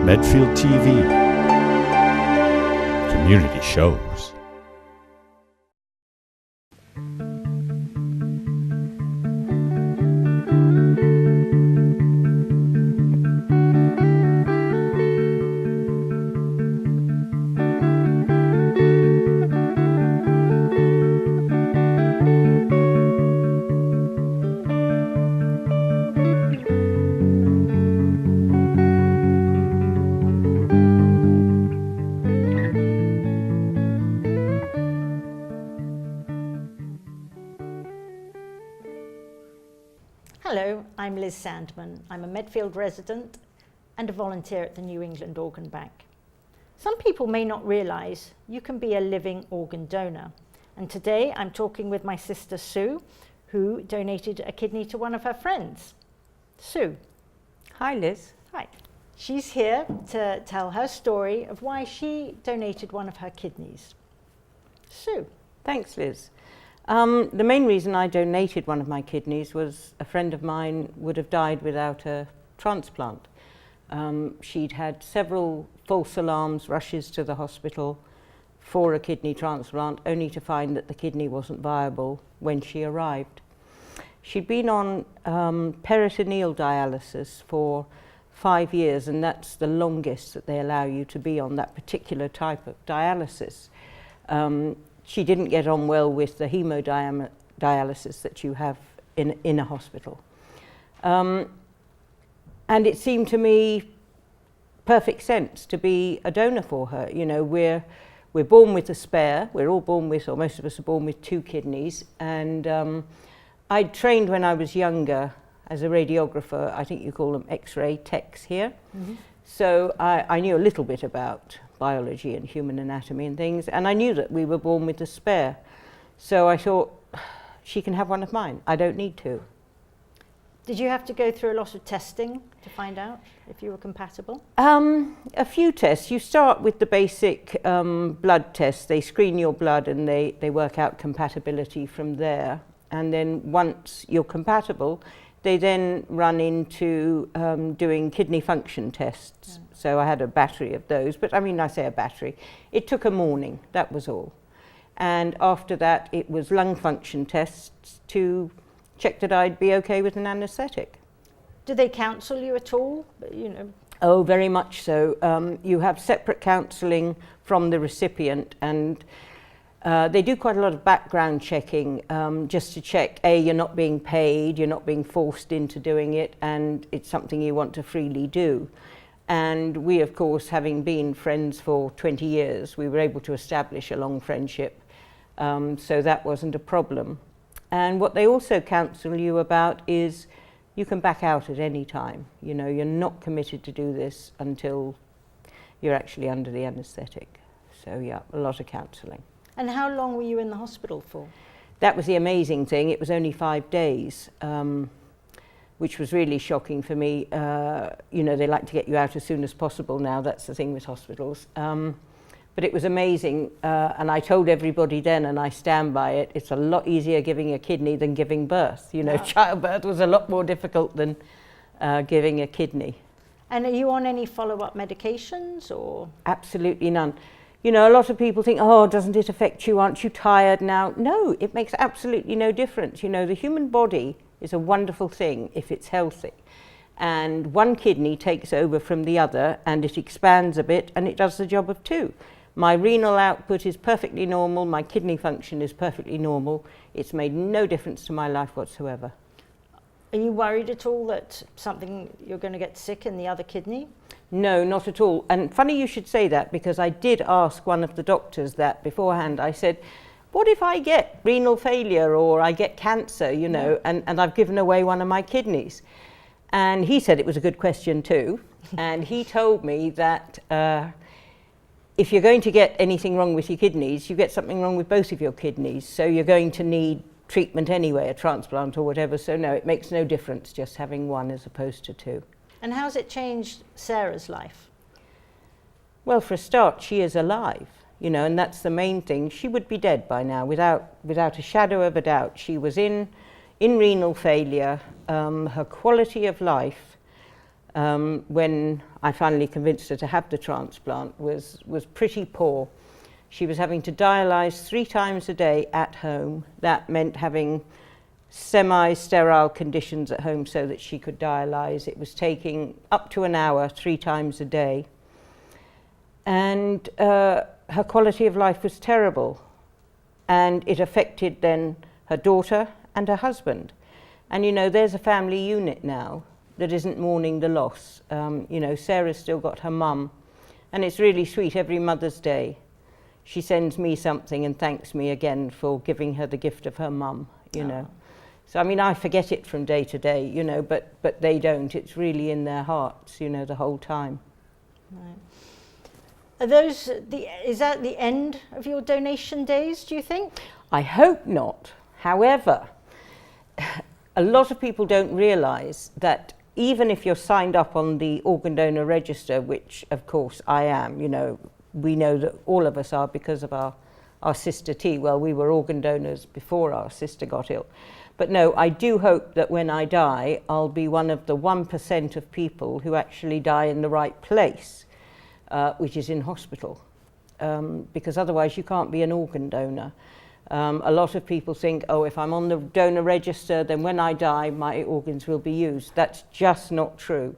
Medfield TV. Community shows. Hello, I'm Liz Sandman. I'm a Medfield resident and a volunteer at the New England Organ Bank. Some people may not realise you can be a living organ donor. And today I'm talking with my sister Sue, who donated a kidney to one of her friends. Sue. Hi Liz. Hi. She's here to tell her story of why she donated one of her kidneys. Sue. Thanks Liz. The main reason I donated one of my kidneys was a friend of mine would have died without a transplant. She'd had several false alarms, rushes to the hospital for a kidney transplant, only to find that the kidney wasn't viable when she arrived. She'd been on peritoneal dialysis for 5 years, and that's the longest that they allow you to be on that particular type of dialysis. She didn't get on well with the hemodialysis that you have in a hospital. And it seemed to me perfect sense to be a donor for her. You know, we're born with a spare. We're all born with, or most of us are born with 2 kidneys. And I trained when I was younger as a radiographer. I think you call them X-ray techs here. Mm-hmm. So I knew a little bit about biology and human anatomy and things, and I knew that we were born with a spare. So I thought, she can have one of mine. I don't need to. Did you have to go through a lot of testing to find out if you were compatible? A few tests. You start with the basic blood tests. They screen your blood and they work out compatibility from there. And then once you're compatible, they then run into doing kidney function tests. Yeah. So I had a battery of those, but I mean, I say a battery. It took a morning, that was all. And after that, it was lung function tests to check that I'd be okay with an anaesthetic. Do they counsel you at all? You know. Oh, very much so. You have separate counselling from the recipient, and they do quite a lot of background checking, just to check, A, you're not being paid, you're not being forced into doing it, and it's something you want to freely do. And we, of course, having been friends for 20 years, we were able to establish a long friendship, so that wasn't a problem. And what they also counsel you about is you can back out at any time. You know, you're not committed to do this until you're actually under the anaesthetic. So yeah, a lot of counselling. And how long were you in the hospital for? That was the amazing thing. It was only 5 days, which was really shocking for me. You know, they like to get you out as soon as possible now. That's the thing with hospitals. But it was amazing. And I told everybody then, and I stand by it, it's a lot easier giving a kidney than giving birth. You know, childbirth was a lot more difficult than giving a kidney. And are you on any follow-up medications or? Absolutely none. You know, a lot of people think, oh, doesn't it affect you? Aren't you tired now? No, it makes absolutely no difference. You know, the human body is a wonderful thing if it's healthy. And one kidney takes over from the other and it expands a bit and it does the job of 2. My renal output is perfectly normal. My kidney function is perfectly normal. It's made no difference to my life whatsoever. Are you worried at all that you're going to get sick in the other kidney? No, not at all. And funny you should say that, because I did ask one of the doctors that beforehand. I said, what if I get renal failure or I get cancer, you know, and I've given away one of my kidneys? And he said it was a good question too. And he told me that if you're going to get anything wrong with your kidneys, you get something wrong with both of your kidneys. So you're going to need treatment anyway, a transplant or whatever. So no, it makes no difference just having one as opposed to 2. And how's it changed Sarah's life? Well, for a start, she is alive, you know, and that's the main thing. She would be dead by now, without a shadow of a doubt. She was in renal failure. Her quality of life when I finally convinced her to have the transplant was pretty poor. She was having to dialyse 3 times a day at home. That meant having semi-sterile conditions at home so that she could dialyse. It was taking up to an hour 3 times a day. And her quality of life was terrible. And it affected then her daughter and her husband. And you know, there's a family unit now that isn't mourning the loss. You know, Sarah's still got her mum. And it's really sweet. Every Mother's Day, she sends me something and thanks me again for giving her the gift of her mum, you know. So, I mean, I forget it from day to day, you know, but they don't. It's really in their hearts, you know, the whole time. Right. Are those is that the end of your donation days, do you think? I hope not. However, a lot of people don't realise that even if you're signed up on the organ donor register, which of course I am, you know, we know that all of us are because of our sister T. Well, we were organ donors before our sister got ill. But no, I do hope that when I die, I'll be one of the 1% of people who actually die in the right place, which is in hospital, because otherwise you can't be an organ donor. A lot of people think, oh, if I'm on the donor register, then when I die, my organs will be used. That's just not true.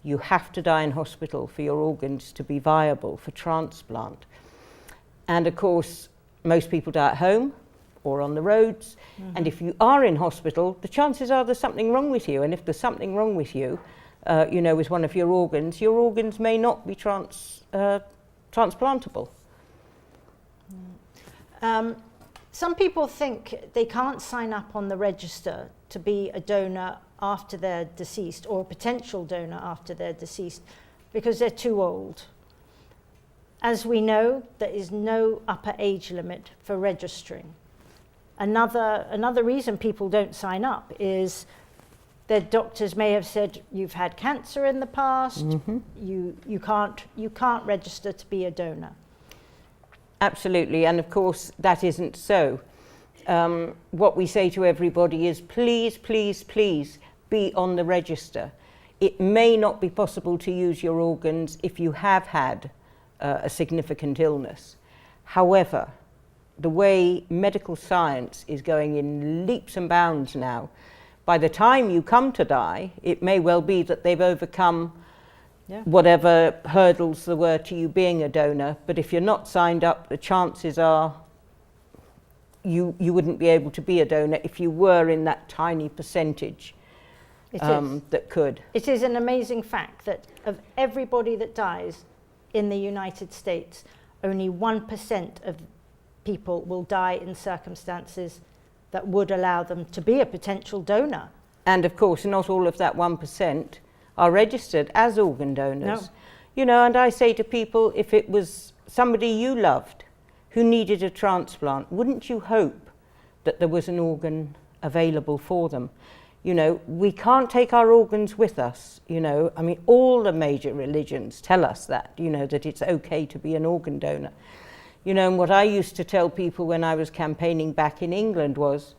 You have to die in hospital for your organs to be viable for transplant. And of course, most people die at home or on the roads. Mm-hmm. And if you are in hospital, the chances are there's something wrong with you. And if there's something wrong with you, you know, with one of your organs may not be transplantable. Some people think they can't sign up on the register to be a donor after they're deceased, or a potential donor after they're deceased, because they're too old. As we know, there is no upper age limit for registering. Another reason people don't sign up is their doctors may have said, you've had cancer in the past, mm-hmm. you can't register to be a donor. Absolutely, and of course that isn't so. What we say to everybody is please, please, please be on the register. It may not be possible to use your organs if you have had a significant illness. However, the way medical science is going in leaps and bounds now, by the time you come to die, it may well be that they've overcome whatever hurdles there were to you being a donor, but if you're not signed up, the chances are you wouldn't be able to be a donor if you were in that tiny percentage that could. It is an amazing fact that of everybody that dies in the United States, only 1% of people will die in circumstances that would allow them to be a potential donor. And of course, not all of that 1% are registered as organ donors. No. You know, and I say to people, if it was somebody you loved who needed a transplant, wouldn't you hope that there was an organ available for them? You know, we can't take our organs with us, you know. I mean, all the major religions tell us that, you know, that it's okay to be an organ donor. You know, and what I used to tell people when I was campaigning back in England was,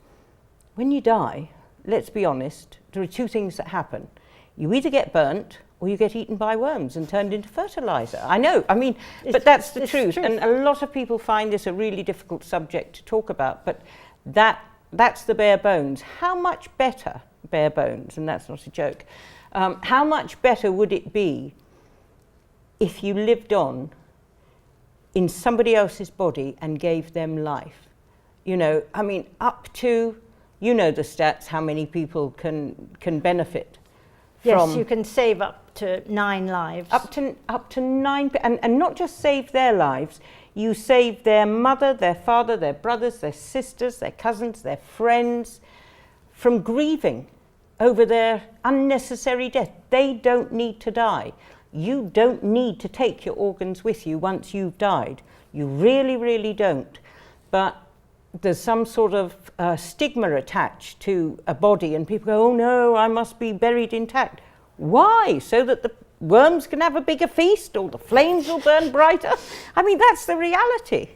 when you die, let's be honest, there are 2 things that happen. You either get burnt or you get eaten by worms and turned into fertilizer. I know, I mean, but that's the truth. And a lot of people find this a really difficult subject to talk about, but that's the bare bones. How much better, bare bones, and that's not a joke, how much better would it be if you lived on in somebody else's body and gave them life? You know, I mean, up to, you know the stats, how many people can benefit. Yes, you can save up to 9 lives. Up to 9, and not just save their lives, you save their mother, their father, their brothers, their sisters, their cousins, their friends from grieving over their unnecessary death. They don't need to die. You don't need to take your organs with you once you've died. You really, really don't. But there's some sort of stigma attached to a body, and people go, oh no, I must be buried intact. Why? So that the worms can have a bigger feast, or the flames will burn brighter? I mean, that's the reality.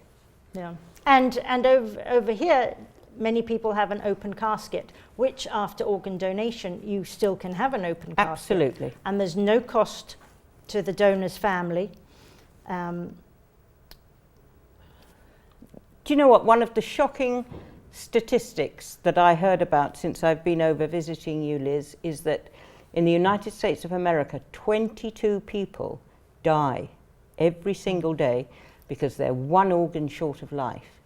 Yeah. And over here, many people have an open casket, which after organ donation, you still can have an open casket. Absolutely. And there's no cost to the donor's family. Do you know what? One of the shocking statistics that I heard about since I've been over visiting you, Liz, is that in the United States of America, 22 people die every single day because they're one organ short of life.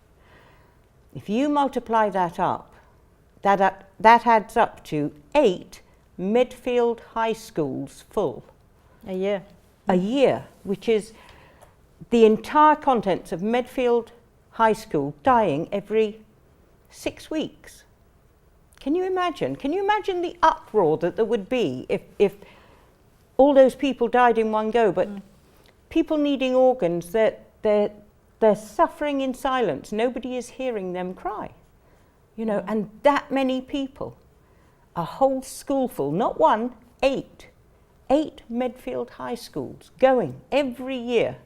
If you multiply that up, that adds up to 8 Medfield high schools full. A year. A year, which is the entire contents of Medfield High School dying every 6 weeks. Can you imagine? Can you imagine the uproar that there would be if all those people died in one go? But people needing organs, they're suffering in silence. Nobody is hearing them cry. You know, and that many people, a whole school full, not one, 8 Medfield high schools going every year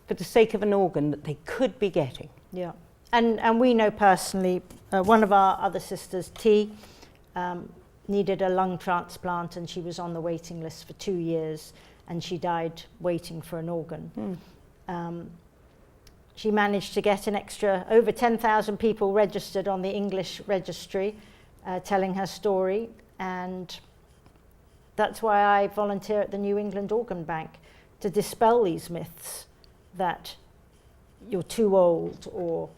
for the sake of an organ that they could be getting. Yeah. And we know personally, one of our other sisters, T, needed a lung transplant, and she was on the waiting list for 2 years, and she died waiting for an organ. She managed to get an extra, over 10,000 people registered on the English registry, telling her story, and that's why I volunteer at the New England Organ Bank, to dispel these myths that you're too old, or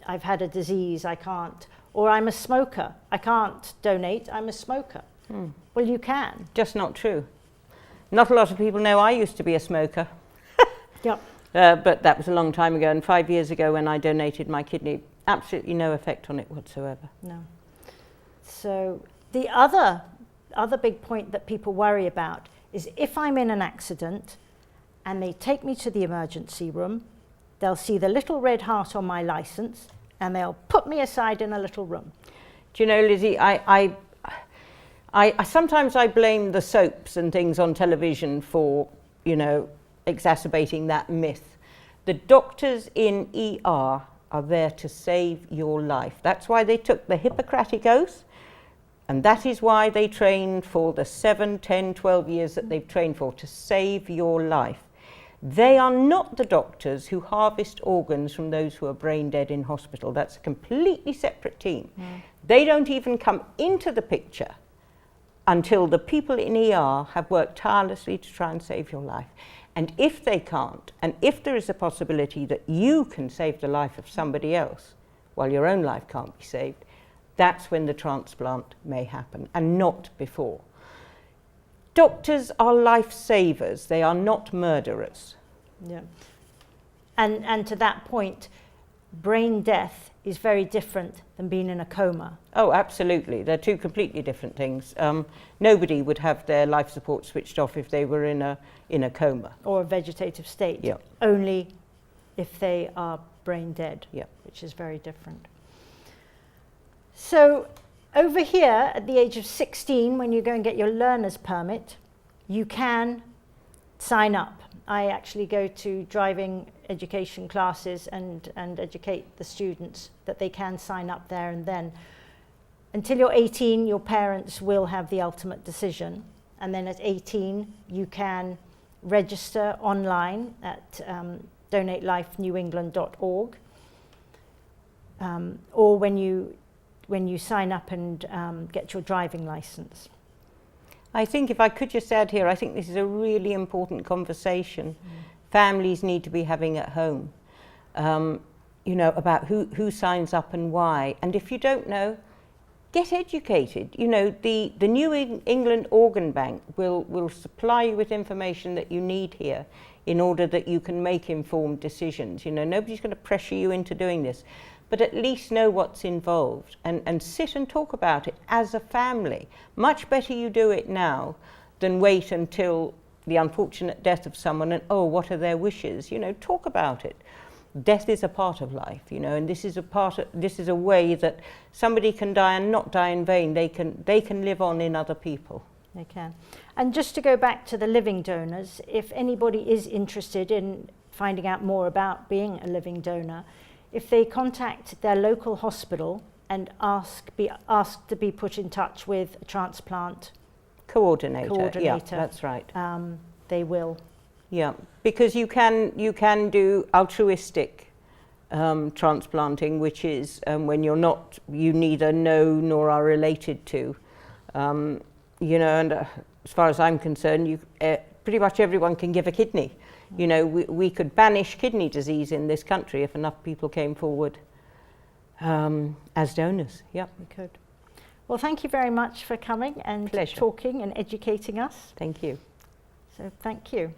I've had a disease, I can't, or I'm a smoker, I can't donate, I'm a smoker. Well, you can. Just not true. Not a lot of people know I used to be a smoker. Yep. But that was a long time ago, and 5 years ago when I donated my kidney, absolutely no effect on it whatsoever. No. So the other big point that people worry about is if I'm in an accident and they take me to the emergency room, they'll see the little red heart on my license and they'll put me aside in a little room. Do you know, Lizzie, I sometimes I blame the soaps and things on television for, you know, exacerbating that myth. The doctors in ER are there to save your life. That's why they took the Hippocratic Oath, and that is why they trained for the 7, 10, 12 years that they've trained for, to save your life. They are not the doctors who harvest organs from those who are brain dead in hospital. That's a completely separate team. They don't even come into the picture until the people in ER have worked tirelessly to try and save your life. And if they can't, and if there is a possibility that you can save the life of somebody else while your own life can't be saved, that's when the transplant may happen, and not before. Doctors are life savers, they are not murderers. Yeah. And to that point, brain death is very different than being in a coma. Oh, absolutely. They're two completely different things. Nobody would have their life support switched off if they were in a coma. Or a vegetative state. Yeah. Only if they are brain dead, Yeah. which is very different. So over here, at the age of 16, when you go and get your learner's permit, you can sign up. I actually go to driving education classes and educate the students that they can sign up there and then. Until you're 18, your parents will have the ultimate decision. And then at 18, you can register online at donatelifenewengland.org, or when you sign up and get your driving license. I think if I could just add here, I think this is a really important conversation families need to be having at home, you know, about who signs up and why. And if you don't know, get educated. You know, the New England Organ Bank will supply you with information that you need here in order that you can make informed decisions. You know, nobody's going to pressure you into doing this, but at least know what's involved and sit and talk about it as a family. Much better you do it now than wait until the unfortunate death of someone and, oh, what are their wishes? You know, talk about it. Death is a part of life, you know, and this is a way that somebody can die and not die in vain. They can live on in other people. They can. And just to go back to the living donors, if anybody is interested in finding out more about being a living donor, if they contact their local hospital and be asked to be put in touch with a transplant coordinator. Yeah, that's right. They will. Yeah, because you can do altruistic transplanting, which is when you neither know nor are related to, you know, and as far as I'm concerned, pretty much everyone can give a kidney. You know, we could banish kidney disease in this country if enough people came forward as donors. Yeah, we could. Well, thank you very much for coming and talking and educating us. Thank you. So, thank you.